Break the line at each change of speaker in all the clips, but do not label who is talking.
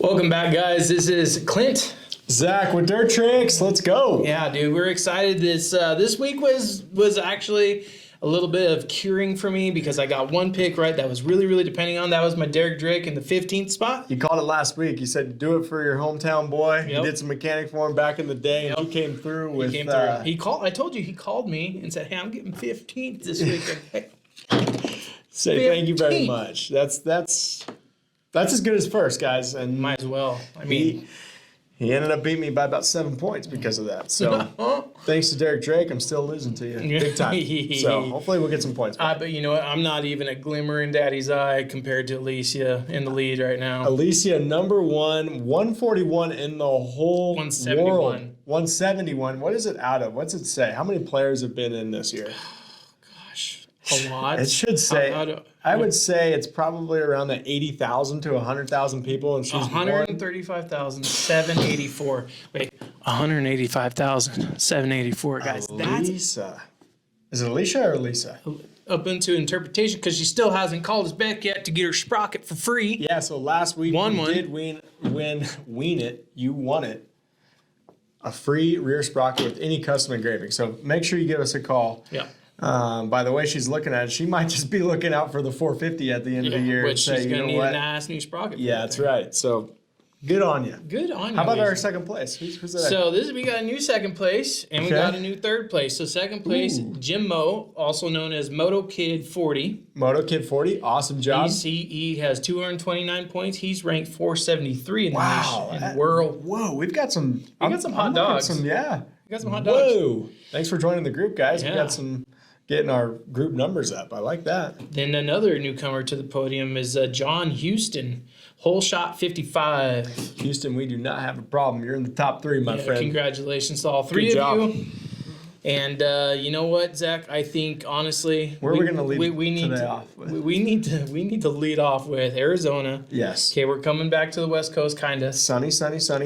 Welcome back, guys. This is Clint.
Zach with Dirt Tricks. Let's go.
Yeah, dude, we're excited. This week was actually a little bit of curing for me because I got one pick right that was really depending on. That was my Derek Drake in the 15th spot.
You called it last week. You said do it for your hometown boy.
Yep.
You did some mechanic for him back in the day, and he came through with.
He came through. He called. I told you he called me and said, "Hey, I'm getting 15th this week." Hey,
say 15th. Thank you very much. That's as good as first, guys. And
might as well. I mean.
He ended up beating me by about 7 points because of that. So, thanks to Derek Drake, I'm still losing to you big time. So, hopefully we'll get some points back.
But you know what? I'm not even a glimmer in Daddy's eye compared to Alicia in the lead right now.
Alicia, number one, 141 in the whole
171.
world. 171. What is it out of? What's it say? How many players have been in this year?
Gosh, a lot.
It should say. I would say it's probably around the 80,000 to 100,000 people, and she's
135,784. Wait, 185,784, guys.
Alicia. Is it Alicia or Lisa?
Up into interpretation because she still hasn't called us back yet to get her sprocket for free.
Yeah, so last week we did win it. You won it. A free rear sprocket with any custom engraving. So make sure you give us a call.
Yeah.
By the way she's looking at it, she might just be looking out for the 450 at the end of the year.
Which she's going to need a nice new sprocket.
Yeah, that's right. So good on you.
Good on you.
How about our second place? Who's that?
So we got a new second place, and we got a new third place. So second place, Jim Moe, also known as Moto Kid 40.
Moto Kid 40, awesome job.
He has 229 points. He's ranked 473 in the nation in the world.
Whoa, we've got some.
We got some hot dogs.
We got
some hot dogs.
Whoa! Thanks for joining the group, guys.
Yeah.
We got some. Getting our group numbers up. I like that.
Then another newcomer to the podium is John Houston, hole shot 55.
Houston, we do not have a problem. You're in the top 3, my friend.
Congratulations to all three of you. And you know what, Zach? I think honestly,
where are we going to lead today off with?
We need to lead off with Arizona.
Yes.
Okay, we're coming back to the West Coast, kind of
sunny.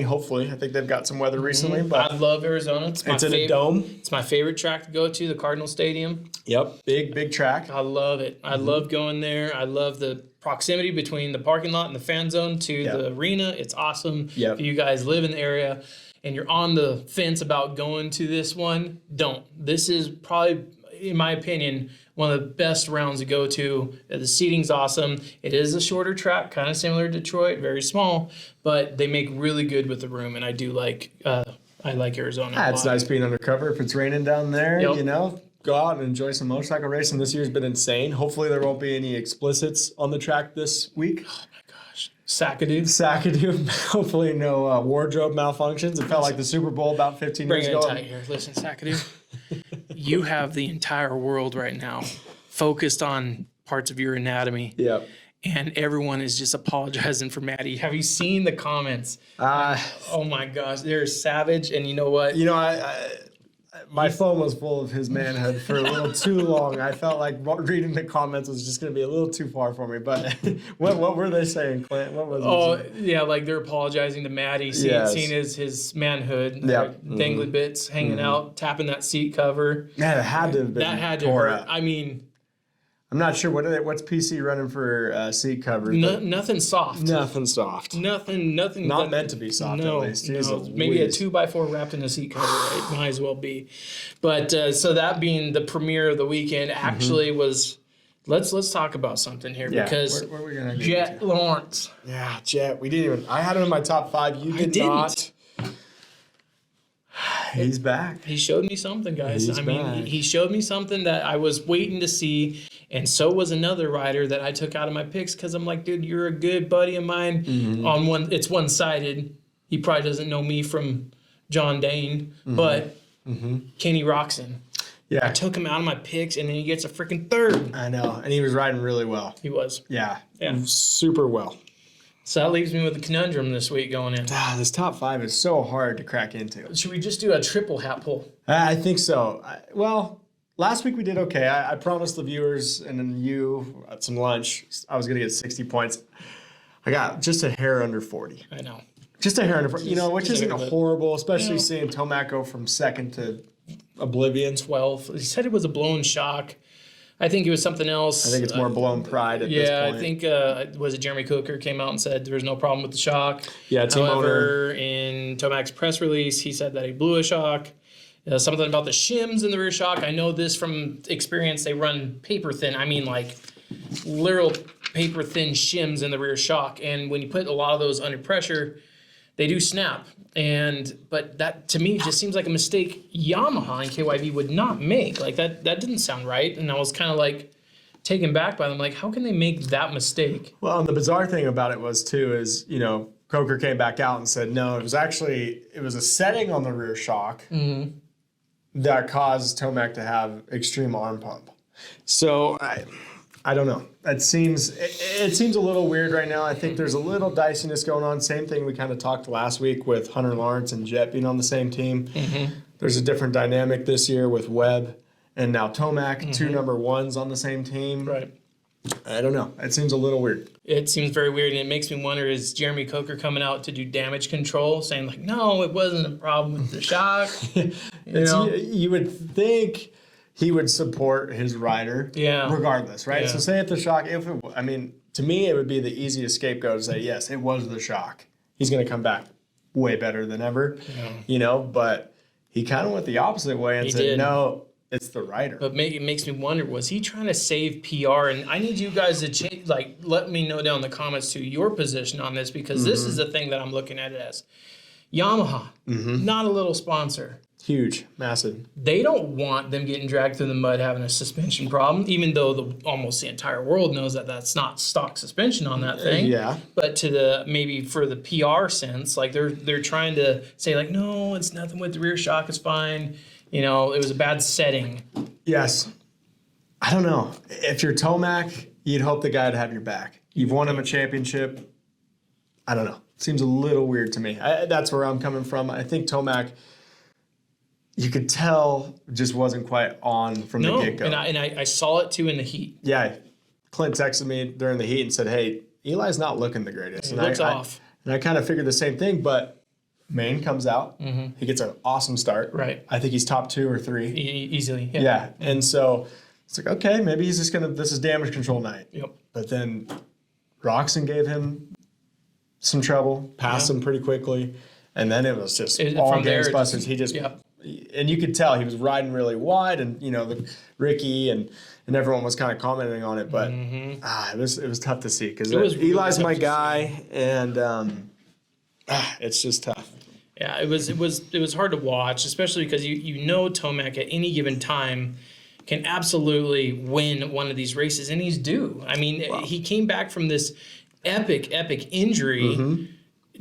Hopefully, I think they've got some weather recently. But
I love Arizona. It's
in a dome.
It's my favorite track to go to, the Cardinal Stadium.
Yep, big track.
I love it. I love going there. I love the proximity between the parking lot and the fan zone to the arena. It's awesome.
Yep.
If you guys live in the area and you're on the fence about going to this one, don't. This is probably, in my opinion, one of the best rounds to go to. The seating's awesome. It is a shorter track, kind of similar to Detroit, very small, but they make really good with the room, and I do like Arizona.
It's nice being undercover if it's raining down there,
Yep.
you know. Go out and enjoy some motorcycle racing. This year's been insane. Hopefully there won't be any explicits on the track this week.
Oh my gosh. Sakadoo.
Hopefully no wardrobe malfunctions. It felt like the Super Bowl about 15 years ago.
Bring it tight here. Listen, Sakadoo. You have the entire world right now focused on parts of your anatomy.
Yep.
And everyone is just apologizing for Maddie. Have you seen the comments? Oh my gosh, they're savage. And you know what?
You know, my phone was full of his manhood for a little too long. I felt like reading the comments was just going to be a little too far for me. But what were they saying, Clint? What was it?
Yeah, like they're apologizing to Maddie, seeing his manhood, dangly bits hanging out, tapping that seat cover.
Yeah, it had to have been.
That had to
tore
hurt.
up.
I mean,
I'm not sure what's PC running for seat cover.
Nothing soft.
Nothing soft.
Nothing.
Not meant to be soft, at least.
No. Maybe a 2x4 wrapped in a seat cover, right? Might as well be. But so that being the premiere of the weekend actually was. Let's talk about something here because
where are we gonna
Jet Lawrence.
Yeah, Jet. We didn't even. I had him in my top 5. You did not. He's back.
He showed me something, guys.
He's back.
He showed me something that I was waiting to see, and so was another rider that I took out of my picks because I'm like, dude, you're a good buddy of mine. It's one-sided. He probably doesn't know me from John Dane, but Kenny Roxon.
Yeah.
I took him out of my picks, and then he gets a freaking third.
I know, and he was riding really well.
He was.
Yeah.
Yeah.
Super well.
So that leaves me with a conundrum this week going in.
This top 5 is so hard to crack into.
Should we just do a triple hat pull?
I think so. Last week we did okay. I promised the viewers and then you at some lunch I was going to get 60 points. I got just a hair under 40.
I know.
Just a hair under 40, which isn't horrible, especially seeing Tomac go from second to oblivion.
12. He said it was a blown shock. I think it was something else.
I think it's more blown pride at this point.
I think, was it Jeremy Coker came out and said there was no problem with the shock?
Yeah, team
However, in Tomac's press release, he said that he blew a shock. Something about the shims in the rear shock. I know this from experience. They run paper thin. I mean, like literal paper thin shims in the rear shock. And when you put a lot of those under pressure, they do snap. But that to me just seems like a mistake Yamaha and KYV would not make. Like that didn't sound right. And I was kind of like taken back by them. Like, how can they make that mistake?
Well, and the bizarre thing about it was too is, Coker came back out and said, no, it was a setting on the rear shock that caused Tomac to have extreme arm pump. So I don't know. It seems a little weird right now. I think there's a little diciness going on. Same thing we kind of talked last week with Hunter Lawrence and Jet being on the same team. There's a different dynamic this year with Webb and now Tomac, two number ones on the same team.
Right.
I don't know. It seems a little weird.
It seems very weird, and it makes me wonder, is Jeremy Coker coming out to do damage control, saying like, no, it wasn't a problem with the shock?
You would think he would support his rider regardless, right?
Yeah.
So say if the shock, to me, it would be the easiest scapegoat to say, yes, it was the shock. He's going to come back way better than ever, but he kind of went the opposite way and said, no, it's the rider.
But it makes me wonder, was he trying to save PR? And I need you guys to change, let me know down in the comments to your position on this, because this is the thing that I'm looking at it as. Yamaha, not a little sponsor.
Huge, massive.
They don't want them getting dragged through the mud having a suspension problem, even though almost the entire world knows that that's not stock suspension on that thing.
Yeah.
But maybe for the PR sense, like they're trying to say like, no, it's nothing with the rear shock, it's fine. It was a bad setting.
Yes. I don't know. If you're Tomac, you'd hope the guy would have your back. You've won him a championship. I don't know. Seems a little weird to me. That's where I'm coming from. I think Tomac, you could tell, just wasn't quite on from the get-go.
And I saw it too in the heat.
Yeah. Clint texted me during the heat and said, hey, Eli's not looking the greatest.
He looks off.
And I kind of figured the same thing, but Maine comes out. He gets an awesome start.
Right.
I think he's top 2 or 3.
Easily.
Yeah. And so it's like, okay, maybe he's just this is damage control night.
Yep.
But then Roxon gave him some trouble, passed him pretty quickly. And then it was just all Gangbusters. He just, and you could tell he was riding really wide, and Ricky and everyone was kind of commenting on it, but it was tough to see because Eli's my guy, and it's just tough.
Yeah, it was hard to watch, especially because Tomac at any given time can absolutely win one of these races, and he's due. I mean, he came back from this epic injury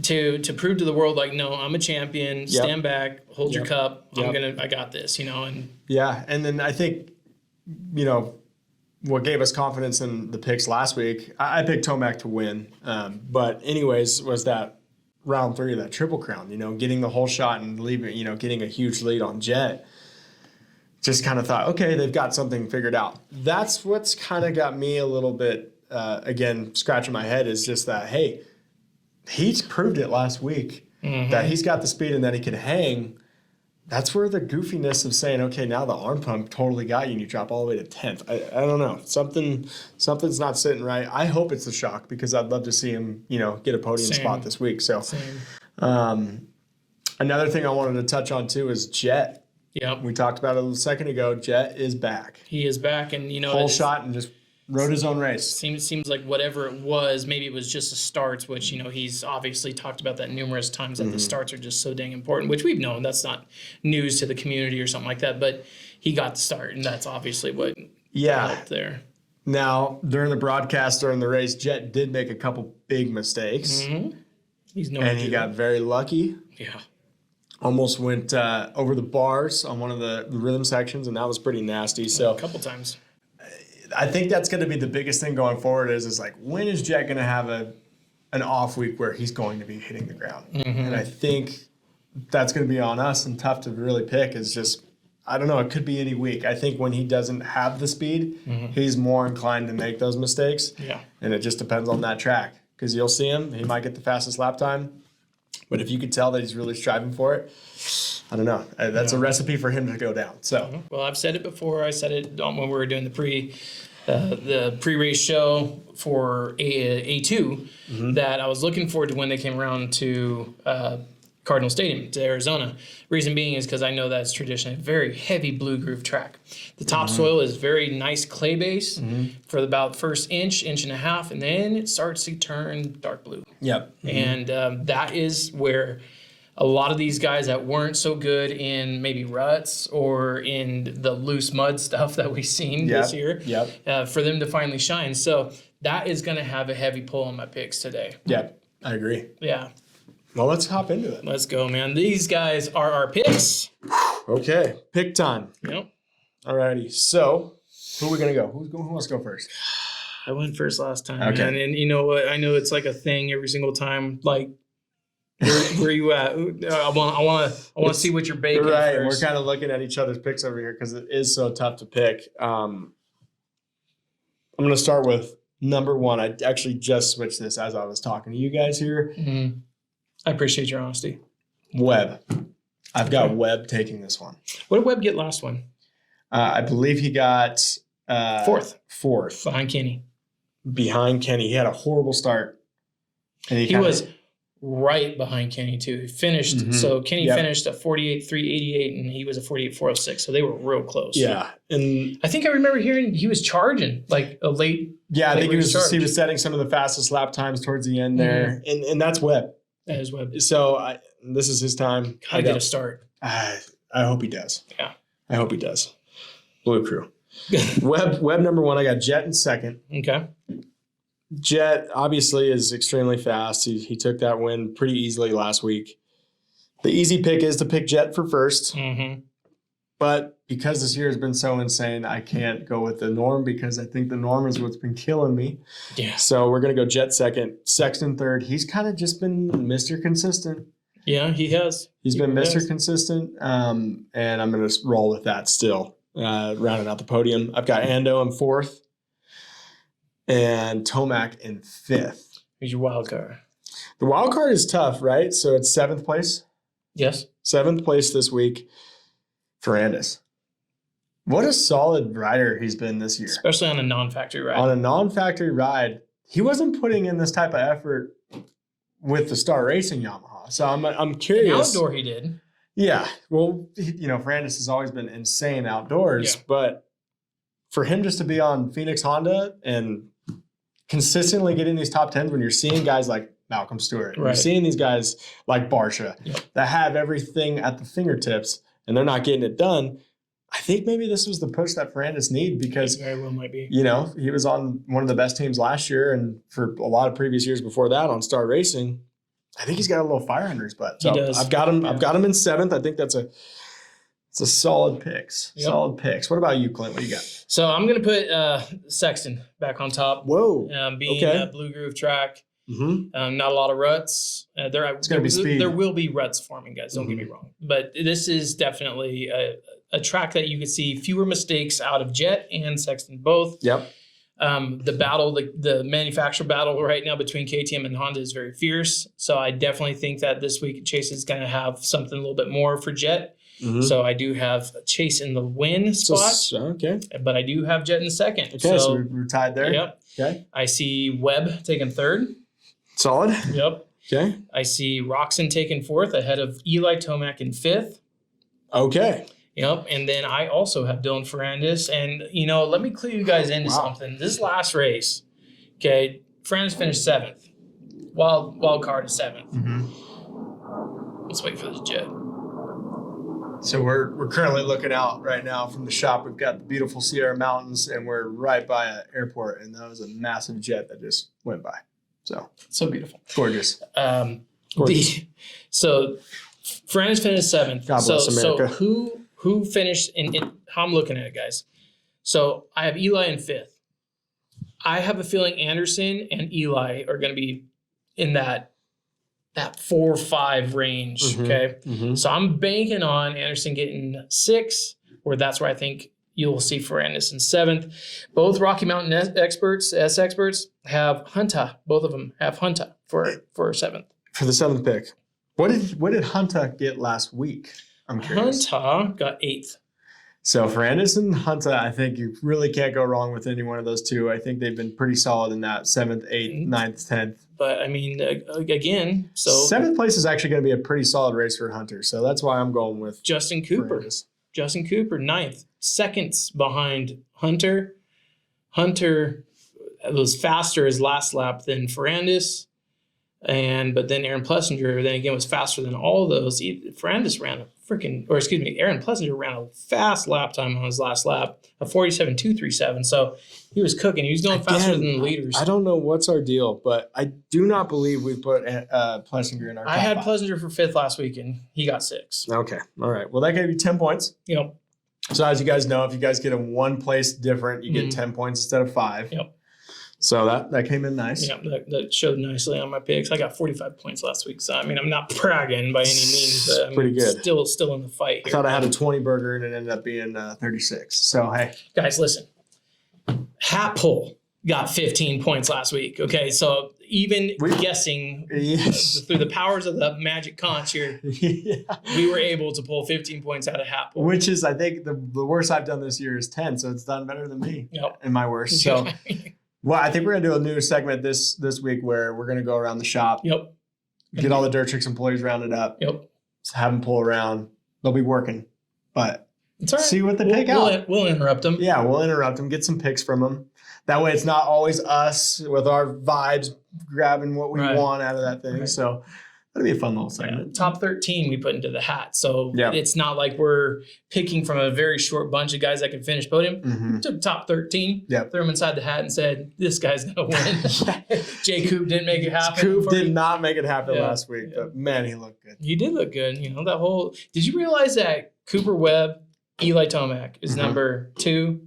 to prove to the world, like, no, I'm a champion. Stand back, hold your cup. I got this, and
and then I think, what gave us confidence in the picks last week. I picked Tomac to win, but anyways, was that round 3 of that Triple Crown, getting the whole shot and leaving, getting a huge lead on Jet. Just kind of thought, okay, they've got something figured out. That's what's kind of got me a little bit, again, scratching my head, is just that, hey, he's proved it last week that he's got the speed and that he can hang. That's where the goofiness of saying, okay, now the arm pump totally got you and you drop all the way to 10th. I don't know. Something's not sitting right. I hope it's the shock because I'd love to see him, get a podium spot this week. So another thing I wanted to touch on too is Jet.
Yep.
We talked about it a second ago. Jet is back.
He is back, and
whole shot and just rode his own race.
Seems like whatever it was, maybe it was just the starts, which, he's obviously talked about that numerous times, that the starts are just so dang important, which we've known. That's not news to the community or something like that, but he got the start, and that's obviously what helped there.
Now, during the broadcast, during the race, Jet did make a couple big mistakes. He got very lucky.
Yeah.
Almost went over the bars on one of the rhythm sections, and that was pretty nasty. So
a couple times.
I think that's going to be the biggest thing going forward is like, when is Jet going to have an off week where he's going to be hitting the ground? And I think that's going to be on us and tough to really pick. Is just, I don't know, it could be any week. I think when he doesn't have the speed, he's more inclined to make those mistakes.
Yeah.
And it just depends on that track because you'll see him. He might get the fastest lap time. But if you could tell that he's really striving for it, I don't know. That's a recipe for him to go down. So,
well, I've said it before. I said it when we were doing the pre-race show for A2 that I was looking forward to when they came around to Cardinal Stadium to Arizona. Reason being is because I know that's traditionally a very heavy blue groove track. The topsoil is very nice clay base for about the first inch and a half, and then it starts to turn dark blue.
yep.
And that is where a lot of these guys that weren't so good in maybe ruts or in the loose mud stuff that we've seen this year, for them to finally shine. So that is going to have a heavy pull on my picks today.
Yep. I agree.
Yeah.
Well, let's hop into it.
Let's go, man. These guys are our picks.
Okay. Pick time.
Yep.
Alrighty. So, who are we going to go? Who wants to go first?
I went first last time,
Okay.
man. And you know what? I know it's like a thing every single time. Like, where you at? I want to see what you're baking.
Right.
First.
We're kind of looking at each other's picks over here because it is so tough to pick. I'm going to start with number one. I actually just switched this as I was talking to you guys here.
Mm-hmm. I appreciate your honesty.
Webb. I've got Webb taking this one.
What did Webb get last one?
I believe he got
Fourth
behind
Kenny.
Kenny. He had a horrible start. And
He was right behind Kenny too. He finished. So Kenny finished at 48.388, and he was a 48.406. So they were real close.
Yeah, and
I think I remember hearing he was charging like a late.
Yeah, I think he was
charge.
setting some of the fastest lap times towards the end there, and that's Webb.
That is Webb.
So this is his time.
Gotta get a start.
I hope he does.
Yeah,
I hope he does. Blue Crew. Webb number one. I got Jet in second.
Okay.
Jet obviously is extremely fast. He took that win pretty easily last week. The easy pick is to pick Jet for first. But because this year has been so insane, I can't go with the norm because I think the norm is what's been killing me.
Yeah.
So we're going to go Jet second, Sexton third. He's kind of just been Mr. Consistent.
Yeah, he has.
He's been Mr. Consistent, and I'm going to roll with that still. Rounding out the podium, I've got Ando in fourth and Tomac in fifth.
Who's your wild card?
The wild card is tough, right? So it's seventh place.
Yes.
Seventh place this week. Ferrandis. What a solid rider he's been this year.
Especially on a non-factory ride.
On a non-factory ride, he wasn't putting in this type of effort with the Star Racing Yamaha. So I'm curious.
Outdoor he did.
Yeah. Well, Ferrandis has always been insane outdoors, but for him just to be on Phoenix Honda and consistently getting these top 10s when you're seeing guys like Malcolm Stewart, you're seeing these guys like Barsha that have everything at the fingertips and they're not getting it done. I think maybe this was the push that Ferrandis needed because
it very well might be.
He was on one of the best teams last year and for a lot of previous years before that on Star Racing. I think he's got a little fire under his butt. So
he does.
I've got him. Yeah. I've got him in seventh. I think it's a solid picks. Yep. Solid picks. What about you, Clint? What do you got?
So I'm gonna put Sexton back on top.
Whoa.
Being a blue groove track. Not a lot of ruts.
It's gonna be speed.
There will be ruts forming, guys. Don't get me wrong. But this is definitely a track that you could see fewer mistakes out of Jet and Sexton both.
Yep.
The battle, the manufacturer battle right now between KTM and Honda is very fierce. So I definitely think that this week Chase is going to have something a little bit more for Jet. So I do have Chase in the win spot.
Okay.
But I do have Jet in second.
Okay, so we're tied there.
Yep.
Okay.
I see Webb taking third.
Solid.
Yep.
Okay.
I see Roxon taking fourth ahead of Eli Tomac in fifth.
Okay.
Yep, and then I also have Dylan Ferrandis. And, let me clue you guys into something. This last race, okay, Ferrandis finished seventh. Wild card is seventh. Let's wait for this Jet.
So we're currently looking out right now from the shop. We've got the beautiful Sierra Mountains, and we're right by an airport, and that was a massive jet that just went by. So
beautiful.
Gorgeous.
Gorgeous. So Ferrandis finished seventh.
God bless America.
So who finished in how I'm looking at it, guys. So I have Eli in fifth. I have a feeling Anderson and Eli are going to be in that 4-5 range. Okay. So I'm banking on Anderson getting 6, or that's where I think you'll see Ferrandis in seventh. Both Rocky Mountain experts have Hunta. Both of them have Hunta for seventh.
For the seventh pick. What did Hunter get last week? I'm curious.
Hunter got 8th.
So for Anderson, Hunter, I think you really can't go wrong with any one of those two. I think they've been pretty solid in that 7th, 8th, 9th, 10th.
But I mean, again, so
7th place is actually going to be a pretty solid race for Hunter. So that's why I'm going with
Justin Cooper.
Ferrandis.
Justin Cooper, 9th, seconds behind Hunter. Hunter was faster his last lap than Ferrandis. But then Aaron Plessinger then again was faster than all those. Ferrandis ran Aaron Plessinger ran a fast lap time on his last lap, a 47.237. So he was cooking. He was going faster than the leaders.
I don't know what's our deal, but I do not believe we put Plessinger in our top
I had
5.
Plessinger for 5th last week, and he got 6th.
Okay. All right. Well, that gave you 10 points.
Yep.
So as you guys know, if you guys get a 1 place different, you get 10 points instead of 5.
Yep.
So that came in nice.
Yeah, that showed nicely on my picks. I got 45 points last week, so I mean I'm not bragging by any means. But,
Pretty good.
Still in the fight
I
here.
thought I had a 20 burger and it ended up being 36. So hey,
Guys, listen. Hat pull got 15 points last week. Okay, so even guessing through the powers of the magic conch here, we were able to pull 15 points out of hat pull.
Which is, I think, the worst I've done this year is 10. So it's done better than me in my worst. So. Well, I think we're going to do a new segment this week where we're going to go around the shop.
Yep.
Get all the Dirt Tricks employees rounded up.
Yep.
Have them pull around. They'll be working. But
it's all right.
See what they pick out.
We'll interrupt them.
Yeah, we'll interrupt them. Get some picks from them. That way it's not always us with our vibes grabbing what we want out of that thing. Right. So that'll be a fun little segment.
Yeah. Top 13 we put into the hat. So it's not like we're picking from a very short bunch of guys that can finish podium. We took top 13, threw them inside the hat and said, this guy's going to win. Jay Coop didn't make it happen.
Coop did not make it happen last week, but man, he looked good.
He did look good. You know, that whole, did you realize that Cooper Webb, Eli Tomac is number 2,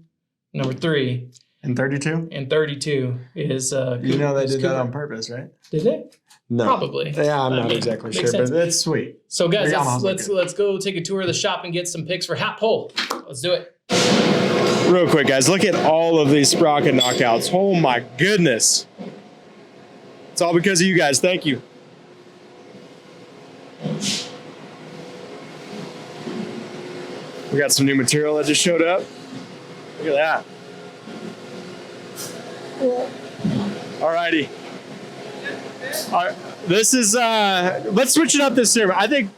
number 3.
And 32?
And 32 is Cooper.
You know they did that on purpose, right?
Did they?
No.
Probably.
Yeah, I'm not exactly sure, but it's sweet.
So guys, let's go take a tour of the shop and get some picks for hat pull. Let's do it.
Real quick, guys, look at all of these sprocket knockouts. Oh my goodness. It's all because of you guys. Thank you. We got some new material that just showed up. Look at that. Alrighty. All right, this is let's switch it up this year. I think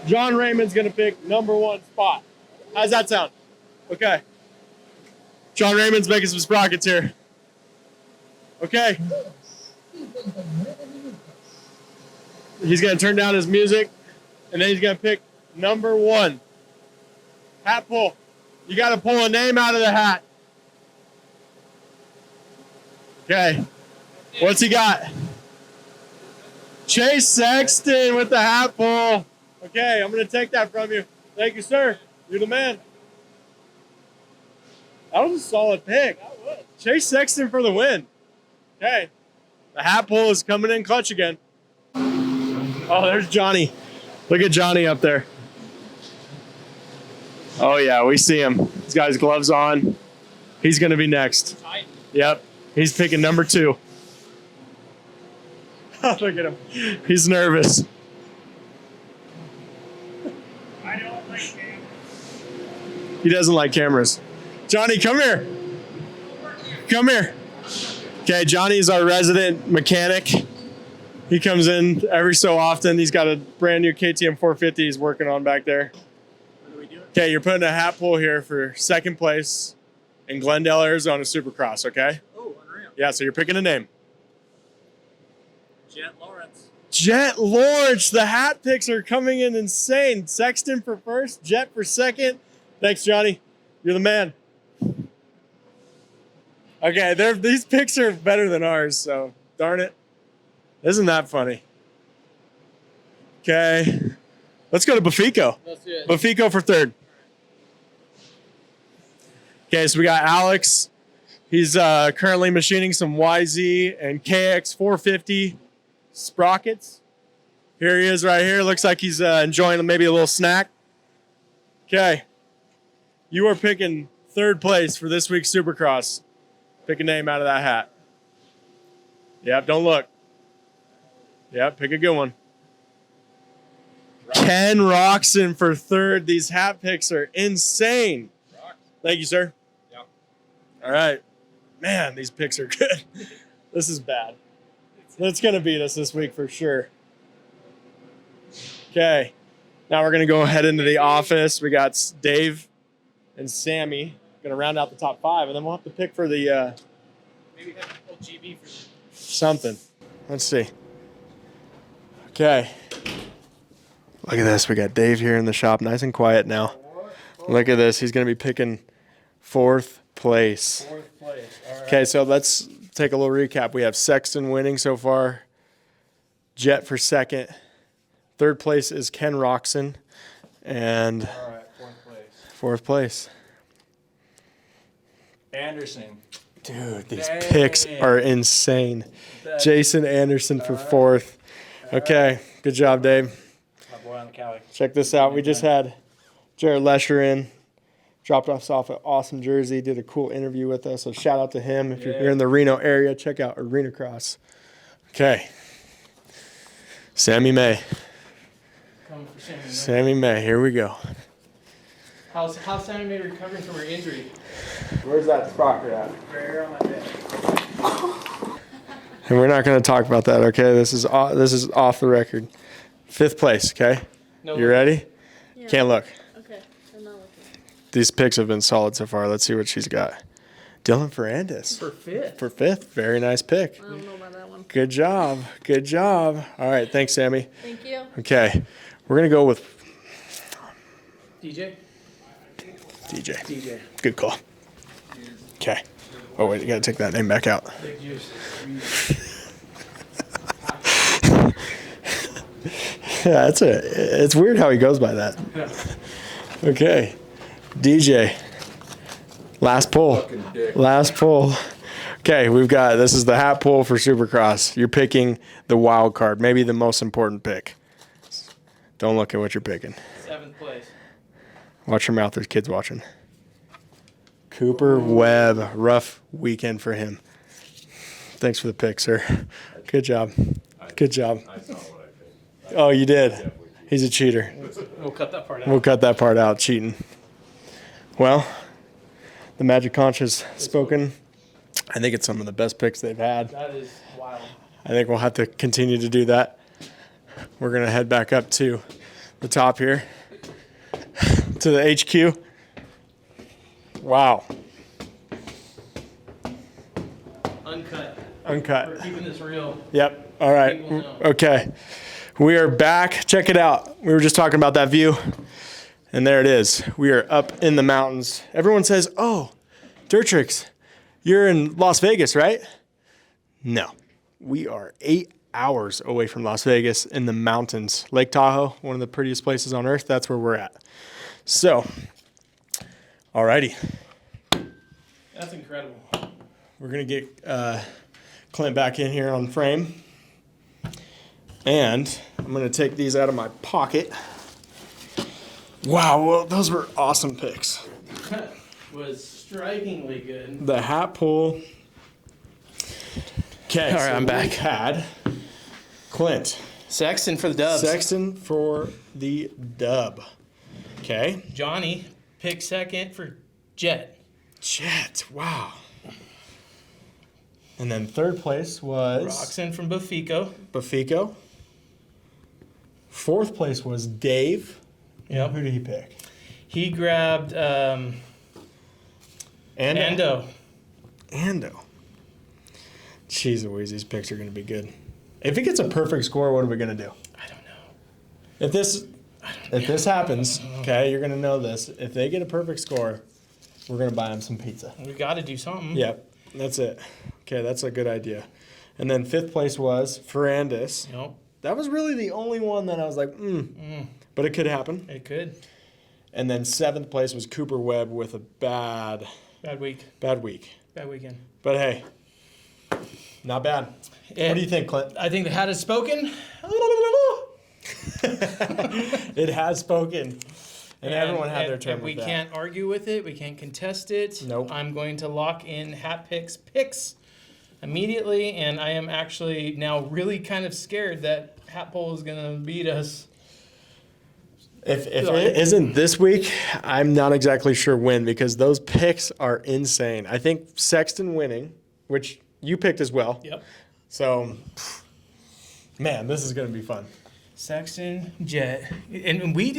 John Raymond's gonna pick number 1 spot. How's that sound? Okay. John Raymond's making some sprockets here. Okay. He's gonna turn down his music and then he's gonna pick number 1. Hat pull. You gotta pull a name out of the hat. Okay. What's he got? Chase Sexton with the hat pull. Okay, I'm going to take that from you. Thank you, sir. You're the man. That was a solid pick. Chase Sexton for the win. Okay. The hat pull is coming in clutch again. Oh, there's Johnny. Look at Johnny up there. Oh, yeah, we see him. He's got his gloves on. He's going to be next. Yep. He's picking number 2. Look at him. He's nervous.
I don't like cameras.
He doesn't like cameras. Johnny, come here. Come here. Okay, Johnny's our resident mechanic. He comes in every so often. He's got a brand new KTM 450 he's working on back there.
What do we do?
Okay, you're putting a hat pull here for 2nd place in Glendale, Arizona Supercross, okay?
Oh, unreal.
Yeah, so you're picking a name.
Jet Lawrence.
Jet Lawrence. The hat picks are coming in insane. Sexton for 1st, Jet for 2nd. Thanks, Johnny. You're the man. Okay, these picks are better than ours, so darn it. Isn't that funny? Okay. Let's go to Bafico.
Let's do it.
Bafico for 3rd. Okay, so we got Alex. He's currently machining some YZ and KX 450 sprockets. Here he is right here. Looks like he's enjoying maybe a little snack. Okay. You are picking 3rd place for this week's Supercross. Pick a name out of that hat. Yep, don't look. Yep, pick a good one. Ken Roxon for third. These hat picks are insane. Thank you, sir.
Yeah.
All right. Man, these picks are good. This is bad. It's going to beat us this week for sure. Okay. Now we're going to go head into the office. We got Dave and Sammy going to round out the top 5, and then we'll have to pick for the
Maybe have a little GB for
something. Let's see. Okay. Look at this. We got Dave here in the shop, nice and quiet now. Look at this. He's going to be picking 4th place.
4th place. All right.
Okay, so let's take a little recap. We have Sexton winning so far, Jet for 2nd. 3rd place is Ken Roxon, and
All right, 4th place.
4th place.
Anderson.
Dude, these
Dang.
picks are insane. Jason Anderson for 4th. Okay, good job, Dave.
My boy on the Cali.
Check this out. We just had Jared Lesher in. Dropped us off an awesome jersey. Did a cool interview with us. So shout out to him. If you're here in the Reno area, check out Arena Cross. Okay. Sammy May.
Coming for Sammy May.
Sammy May. Here we go.
How's Sammy May recovering from her injury?
Where's that sprocket at?
Right here on my bed.
And we're not going to talk about that, okay? This is off the record. 5th place, okay?
No.
You ready?
Yeah.
Can't look.
Okay, I'm not looking.
These picks have been solid so far. Let's see what she's got. Dylan Ferrandis
For 5th.
for 5th. Very nice pick.
I don't know about that one.
Good job. Good job. All right. Thanks, Sammy.
Thank you.
Okay. We're going to go with
DJ.
DJ. Good call. Okay. Oh, wait. You got to take that name back out.
Big juice.
Yeah, it's weird how he goes by that. Okay. DJ. Last pull. Last pull. Okay, this is the hat pull for Supercross. You're picking the wild card, maybe the most important pick. Don't look at what you're picking.
7th place.
Watch your mouth, there's kids watching. Cooper Webb, rough weekend for him. Thanks for the pick, sir. Good job. Good job.
I saw what I picked.
Oh, you did. He's a cheater.
We'll cut that part out.
We'll cut that part out, cheating. Well, the Magic Conch has spoken. I think it's some of the best picks they've had.
That is wild.
I think we'll have to continue to do that. We're going to head back up to the top here, to the HQ. Wow.
Uncut.
Uncut.
We're keeping this real.
Yep. All right.
People know.
Okay. We are back. Check it out. We were just talking about that view. And there it is. We are up in the mountains. Everyone says, oh, Dirt Tricks, you're in Las Vegas, right? No. We are 8 hours away from Las Vegas in the mountains. Lake Tahoe, one of the prettiest places on earth. That's where we're at. So, alrighty.
That's incredible.
We're going to get Clint back in here on frame. And I'm going to take these out of my pocket. Wow, well, those were awesome picks.
Was strikingly good.
The hat pull. Okay,
All right, I'm back.
We had Clint.
Sexton for the dubs.
Sexton for the dub. Okay.
Johnny picked 2nd for Jet.
Jet, wow. And then 3rd place was
Roxon from Bafico.
Bafico. 4th place was Dave.
Yep.
Who did he pick?
He grabbed Ando.
Ando. Jeez Louise, these picks are going to be good. If he gets a perfect score, what are we going to do?
I don't know.
If this happens, okay, you're going to know this. If they get a perfect score, we're going to buy them some pizza.
We got to do something.
Yep, that's it. Okay, that's a good idea. And then 5th place was Ferrandis.
Nope.
That was really the only one that I was like, but it could happen.
It could.
And then 7th place was Cooper Webb with a bad
Bad week.
week.
Bad weekend.
But hey, not bad. What do you think, Clint?
I think the hat has spoken.
It has spoken. And everyone had their turn
and
with
we
that.
can't argue with it. We can't contest it.
Nope.
I'm going to lock in hat picks immediately, and I am actually now really kind of scared that hat pole is going to beat us.
If it isn't this week, I'm not exactly sure when because those picks are insane. I think Sexton winning, which you picked as well.
Yep.
So, man, this is going to be fun.
Sexton, Jet, and we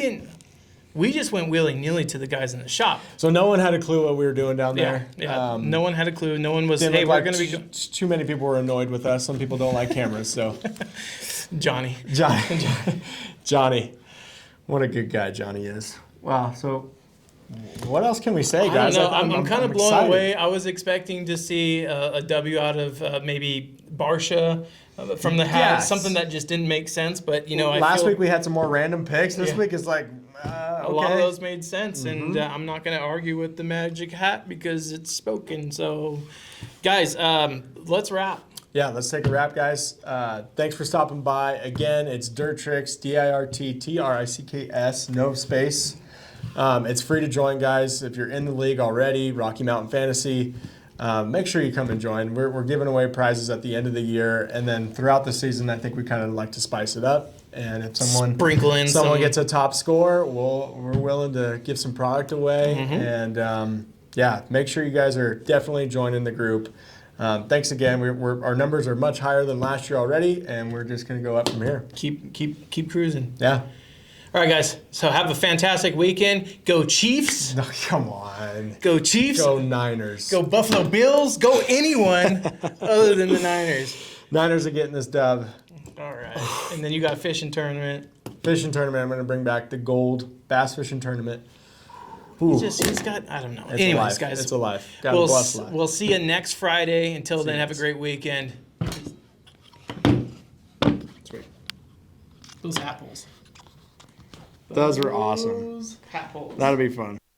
just went willy-nilly to the guys in the shop.
So no one had a clue what we were doing down
Yeah,
there.
no one had a clue. No one was,
Didn't
hey,
look
we're
like
going to be
too many people were annoyed with us. Some people don't like cameras, so
Johnny.
Johnny, what a good guy Johnny is. Wow. So, what else can we say, guys?
I don't know. I'm kind of blown
excited.
away. I was expecting to see a W out of maybe Barsha from the hat,
Yes.
something that just didn't make sense. But you know,
Last
I feel
week we had some more random picks. This
Yeah.
week is like
a lot of those made sense, and I'm not going to argue with the magic hat because it's spoken. So, guys, let's wrap.
Yeah, let's take a wrap, guys. Thanks for stopping by. Again, it's Dirt Tricks, DIRTTRICKS, no space. It's free to join, guys. If you're in the league already, Rocky Mountain Fantasy, make sure you come and join. We're giving away prizes at the end of the year, and then throughout the season, I think we kind of like to spice it up. And if
Sprinkle in
someone
some-
gets a top score, we're willing to give some product away. And yeah, make sure you guys are definitely joining the group. Thanks again. Our numbers are much higher than last year already, and we're just going to go up from here.
Keep cruising.
Yeah.
All right, guys. So have a fantastic weekend. Go Chiefs.
No, come on.
Go Chiefs.
Go Niners.
Go Buffalo Bills. Go anyone other than the Niners.
Niners are getting this dub.
All right. And then you got fishing tournament.
Fishing tournament. I'm going to bring back the gold bass fishing tournament. Ooh,
He's got, I don't know.
it's
Anyways,
alive.
guys.
It's alive. Got a
We'll,
blessed life.
we'll see you next Friday. Until then,
you
have a
guys.
great weekend.
Sweet.
Those apples.
Those were awesome.
Those apples.
That'll be fun.